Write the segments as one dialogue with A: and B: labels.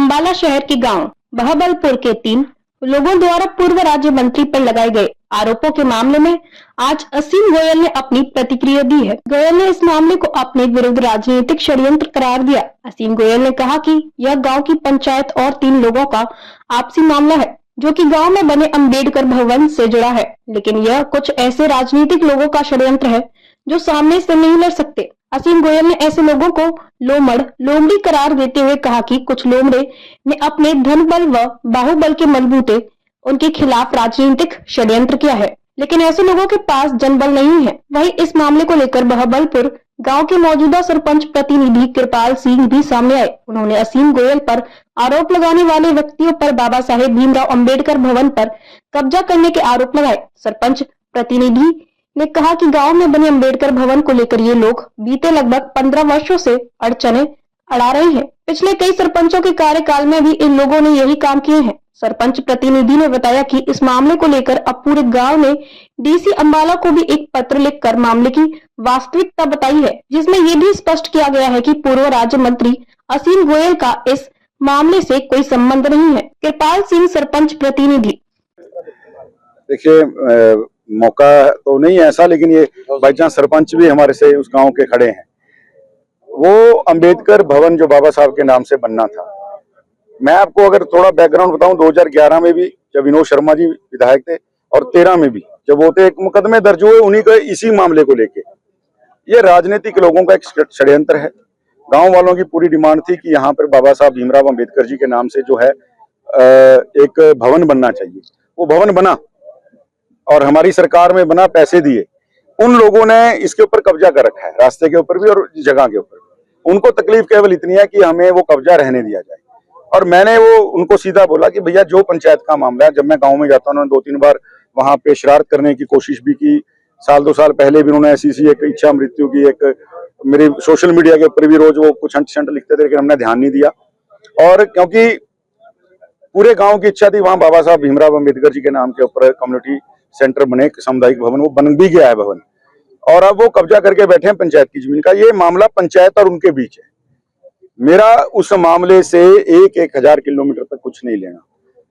A: अंबाला शहर के गांव बहाबलपुर के 3 लोगों द्वारा पूर्व राज्य मंत्री पर लगाए गए आरोपों के मामले में आज असीम गोयल ने अपनी प्रतिक्रिया दी है। गोयल ने इस मामले को अपने विरुद्ध राजनीतिक षड्यंत्र करार दिया। असीम गोयल ने कहा कि यह गांव की पंचायत और 3 लोगों का आपसी मामला है जो कि गांव में बने अंबेडकर भवन से जुड़ा है, लेकिन यह कुछ ऐसे राजनीतिक लोगों का षड्यंत्र है जो सामने से नहीं लड़ सकते। असीम गोयल ने ऐसे लोगों को लोमड़ी करार देते हुए कहा कि कुछ लोमड़े ने अपने धन बल व बाहुबल के बलबूते उनके खिलाफ राजनीतिक षड्यंत्र किया है, लेकिन ऐसे लोगों के पास जनबल नहीं है। वहीं इस मामले को लेकर बहाबलपुर गांव के मौजूदा सरपंच प्रतिनिधि कृपाल सिंह भी सामने आए। उन्होंने असीम गोयल पर आरोप लगाने वाले व्यक्तियों पर बाबा साहेब भीमराव अंबेडकर भवन पर कब्जा करने के आरोप लगाए। सरपंच प्रतिनिधि ने कहा कि गांव में बने अंबेडकर भवन को लेकर ये लोग बीते लगभग 15 वर्षों से अड़चने अड़ा रहे हैं। पिछले कई सरपंचों के कार्यकाल में भी इन लोगों ने यही काम किए हैं। सरपंच प्रतिनिधि ने बताया कि इस मामले को लेकर अब पूरे गांव ने डीसी अंबाला को भी एक पत्र लिखकर मामले की वास्तविकता बताई है, जिसमें ये भी स्पष्ट किया गया है कि पूर्व राज्य मंत्री असीम गोयल का इस मामले से कोई संबंध नहीं है। कृपाल सिंह सरपंच प्रतिनिधि।
B: देखिए, मौका तो नहीं है ऐसा, लेकिन ये बाई चांस सरपंच भी हमारे से उस गांव के खड़े हैं। वो अंबेडकर भवन जो बाबा साहब के नाम से बनना था, मैं आपको अगर थोड़ा बैकग्राउंड बताऊं, 2011 में भी जब विनोद शर्मा जी विधायक थे और 13 में भी जब होते एक मुकदमे दर्ज हुए उन्हीं का इसी मामले को लेके। ये राजनीतिक लोगों का एक षड्यंत्र है। गांव वालों की पूरी डिमांड थी कि यहाँ पर बाबा साहब भीमराव अंबेडकर जी के नाम से जो है एक भवन बनना चाहिए। वो भवन बना और हमारी सरकार में बना, पैसे दिए। उन लोगों ने इसके ऊपर कब्जा कर रखा है, रास्ते के ऊपर भी और जगह के ऊपर भी। उनको तकलीफ केवल इतनी है कि हमें वो कब्जा रहने दिया जाए। और मैंने वो उनको सीधा बोला कि भैया जो पंचायत का मामला है, जब मैं गांव में जाता हूँ, उन्होंने 2-3 बार वहां पे शरारत करने की कोशिश भी की। 1-2 साल पहले भी उन्होंने ऐसी एक इच्छा मृत्यु की, एक मेरी सोशल मीडिया के ऊपर भी रोज वो कुछ अंट लिखते थे, लेकिन हमने ध्यान नहीं दिया। और क्योंकि पूरे गाँव की इच्छा थी वहां बाबा साहब भीमराव अम्बेडकर जी के नाम के ऊपर कम्युनिटी सेंटर बने, सामुदायिक भवन, वो बन भी गया है भवन, और अब वो कब्जा करके बैठे हैं पंचायत की जमीन का। ये मामला पंचायत और उनके बीच है। मेरा उस मामले से 1,000 किलोमीटर तक कुछ नहीं लेना,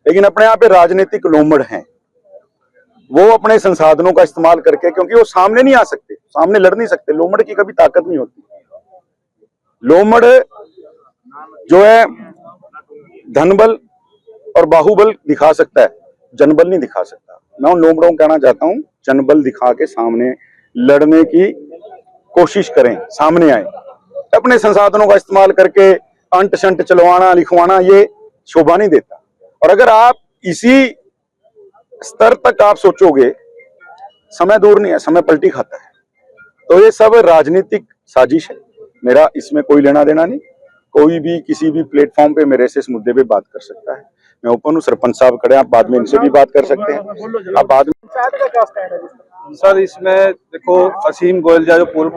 B: लेकिन अपने यहाँ पे राजनीतिक लोमड़ हैं। वो अपने संसाधनों का इस्तेमाल करके, क्योंकि वो सामने नहीं आ सकते, सामने लड़ नहीं सकते, लोमड़ की कभी ताकत नहीं होती। लोमड़ जो है धनबल और बाहुबल दिखा सकता है, जनबल नहीं दिखा सकता। मैं उन लोमड़ों को कहना चाहता हूं, जनबल दिखा के सामने लड़ने की कोशिश करें, सामने आए। अपने संसाधनों का इस्तेमाल करके अंट शंट चलवाना लिखवाना ये शोभा नहीं देता। और अगर आप इसी स्तर तक आप सोचोगे, समय दूर नहीं है, समय पलटी खाता है। तो ये सब राजनीतिक साजिश है। मेरा इसमें कोई लेना देना नहीं। कोई भी किसी भी प्लेटफॉर्म पे मेरे से इस मुद्दे पे बात कर सकता है। मैं ओपन हूँ। सरपंच साहब खड़े, आप बाद में इनसे भी बात कर सकते हैं। आप बाद में
C: सर, इसमें देखो, असीम गोयल जो पूर्व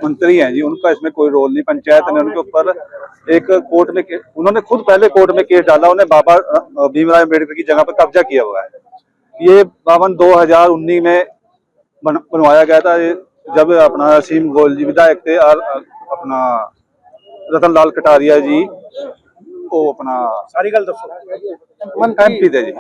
C: मंत्री हैं जी, उनका इसमें कोई रोल नहीं। पंचायत ने उनके ऊपर एक कोर्ट में, उन्होंने खुद पहले कोर्ट में केस डाला, उन्हें बाबा भीमराव अम्बेडकर की जगह पर कब्जा किया हुआ है। ये भवन 2019 में बनवाया गया था, जब अपना असीम गोयल जी विधायक थे और अपना रतन लाल कटारिया जी वो अपना सारी गल MP थे जी।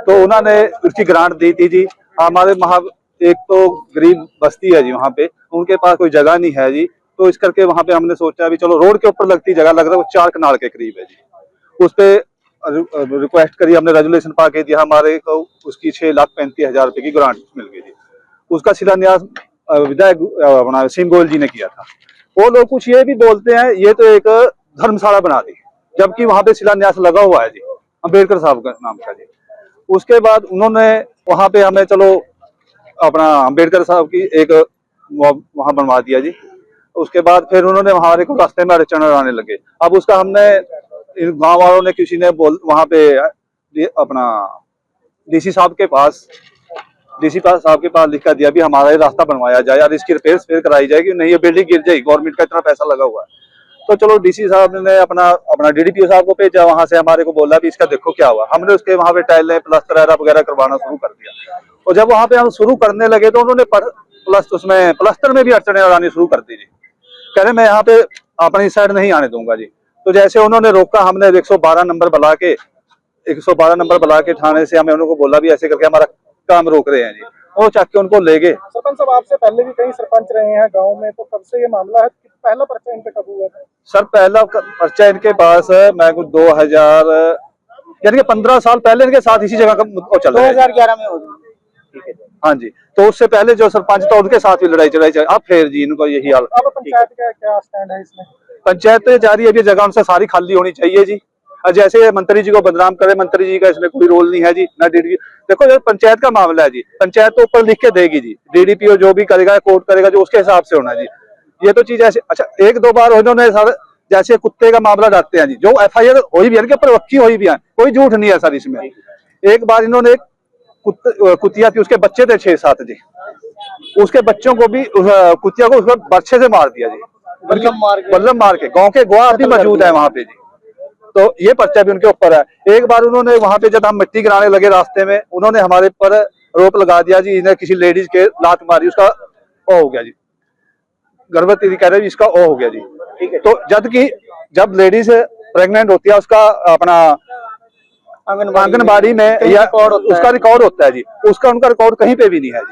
C: तो उन्होंने उसकी ग्रांट दी थी जी। हमारे वहाँ एक तो गरीब बस्ती है जी, वहाँ पे उनके पास कोई जगह नहीं है जी। तो इस करके वहाँ पे हमने सोचा भी चलो रोड के ऊपर लगती जगह, लग रहा है वो 4 कनाल के करीब है जी। उस पे रिक्वेस्ट करी हमने, रेजोल्यूशन पा के दिया, हमारे को उसकी 6,35,000 रुपए की ग्रांट मिल गई जी। उसका शिलान्यास विधायक अपना असीम गोयल जी ने किया था। वो लोग कुछ ये भी बोलते हैं ये तो एक धर्मशाला बना दी, जबकि वहां पे शिलान्यास लगा हुआ है जी अंबेडकर साहब का नाम का जी। उसके बाद उन्होंने वहां पे हमें चलो अपना अंबेडकर साहब की एक वहां बनवा दिया जी। उसके बाद फिर उन्होंने हमारे को रास्ते में अड़चन आने लगे। अब उसका हमने गांव वालों ने, किसी ने वहां पे अपना डीसी साहब के पास लिख कर दिया भी हमारा ये रास्ता बनवाया जाए और इसकी रिपेयर कराई जाएगी, नहीं ये बिल्डिंग गिर जाएगी, गवर्नमेंट का इतना पैसा लगा हुआ है। तो चलो डीसी साहब ने अपना DDPO साहब को भेजा, वहां से हमारे को बोला भी इसका देखो क्या हुआ। हमने उसके वहां पे टाइलें प्लास्टर वगैरह करवाना शुरू कर दिया। और जब वहां पे हम शुरू करने लगे तो उन्होंने प्लास्टर में भी अड़चने आनी शुरू कर दी जी। कह रहे मैं यहाँ पे अपनी साइड नहीं आने दूंगा जी। तो जैसे उन्होंने रोका, हमने 112 नंबर बुला के थाने से हमें उनको बोला भी ऐसे करके हमारा काम रोक रहे हैं जी, वो चक के उनको ले गए।
D: सरपंच साहब, आपसे पहले भी कई सरपंच रहे हैं गांव में, तो कब से ये मामला है? पहला पर्चा इन पे कब हुआ था?
C: सर पहला पर्चा इनके पास मैं कुछ 2000 यानी कि 15 साल पहले इनके साथ इसी जगह का वो चल रहा है।
D: 2011 में हुआ। ठीक है।
C: हाँ जी, तो उससे पहले जो सरपंच था उनके साथ भी लड़ाई चलाई। अब फिर जी इनको यही हाल।
D: अब पंचायत का क्या स्टैंड है इसमें?
C: पंचायत जा रही है, अभी जगह उनसे सारी खाली होनी चाहिए जी। और जैसे मंत्री जी को बदनाम करे, मंत्री जी का इसमें कोई रोल नहीं है जी, ना डीडी। देखो जो पंचायत का मामला है जी, पंचायत तो ऊपर लिख के देगी जी, डीडीपीओ जो भी करेगा, कोर्ट करेगा, जो उसके हिसाब से होना जी। ये तो चीज ऐसे, अच्छा 1-2 बार उन्होंने सर जैसे कुत्ते का मामला डालते हैं जी, जो FIR हुई भी है इनके ऊपर, वक्की हुई भी है, कोई झूठ नहीं है सर इसमें। एक बार इन्होंने कुतिया थी, उसके बच्चे थे 6-7 जी, उसके बच्चों को भी कुतिया को उसका बर्छे से मार दिया जी, बल्लम मार के। गांव के गवाह भी मौजूद है वहां पे जी, तो ये पर्चा भी उनके ऊपर है। एक बार उन्होंने वहां पे जब हम मिट्टी गिराने लगे रास्ते में, उन्होंने हमारे पर आरोप लगा दिया जी, इन्हें किसी लेडीज के लात मारी, उसका ओ हो गया जी, गर्भवती कह रहे जी, इसका ओ हो गया जी। तो जब लेडीज प्रेग्नेंट होती है, उसका अपना आंगनबाड़ी में या उसका रिकॉर्ड होता है जी, उसका उनका रिकॉर्ड कहीं पे भी नहीं है जी।